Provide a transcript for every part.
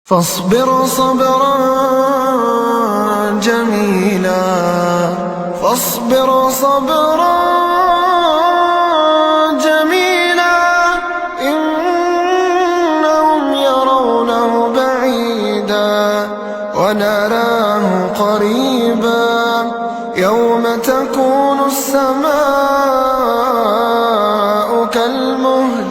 فاصبر صبرا جميلا، فاصبر صبرا جميلا، إنهم يرونه بعيدا ونراه قريبا، يوم تكون السماء كالمهل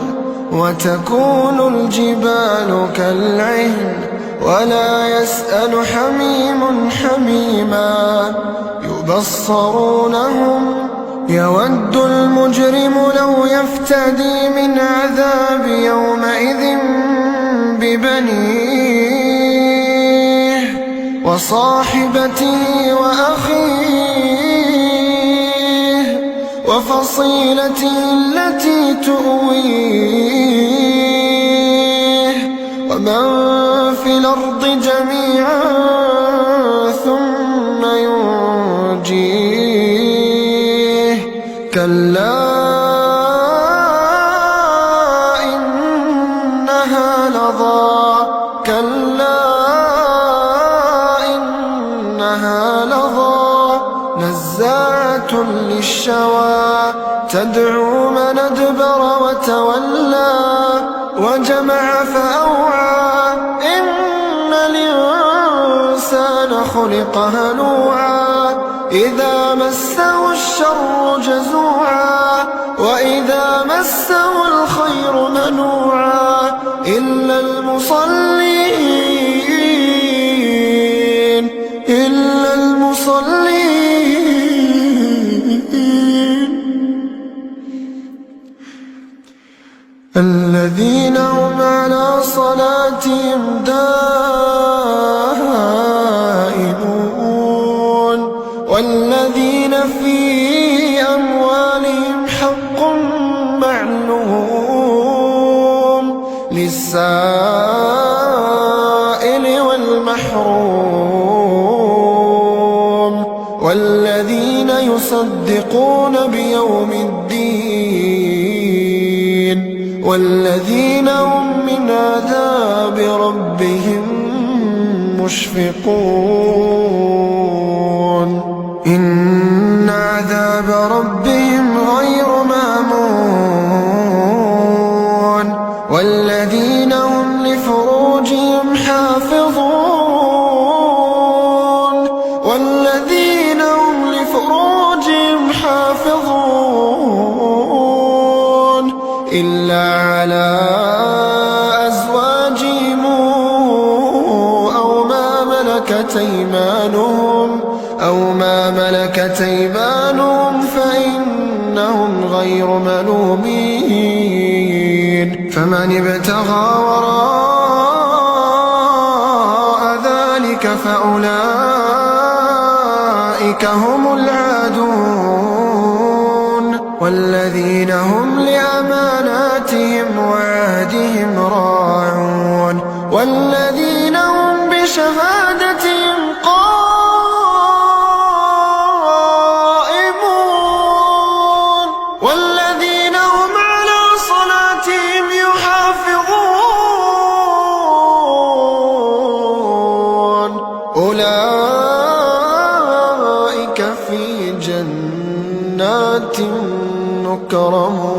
وتكون الجبال كالعهن، ولا يسأل حميم حميما، يبصرونهم يود المجرم لو يفتدي من عذاب يومئذ ببنيه وصاحبته وأخيه وفصيلته التي تؤويه، ومن في الأرض جميعا ثم ينجيه، كلا إنها لظى، كلا إنها لظى، نزاعة للشوى، تدعو من أدبر وتولى، وجمع فأوعى، إن الإنسان خلق هلوعا، إذا مسه الشر جزوعا، وإذا مسه الخير منوعا، إلا المصلين، إلا المصلين، الذين هم على صلاتهم دائمون، والذين في أموالهم حق معلوم للسائل والمحروم، والذين يصدقون بيوم الدين، والذين هم من عذاب ربهم مشفقون، إن عذاب ربهم غير مأمون، والذين هم لفروجهم حافظون، والذين هم لفروجهم حافظون، إلا على أزواجهم أو ما ملكت أيمانهم فإنهم غير ملومين، فمن ابتغى وراء ذلك فأولئك هم العادون، والذين هم لأماناتهم وعهدهم راعون، والذين هم بشهادتهم قائمون، والذين هم على صلاتهم يحافظون، أولئك في جنات مكرمون.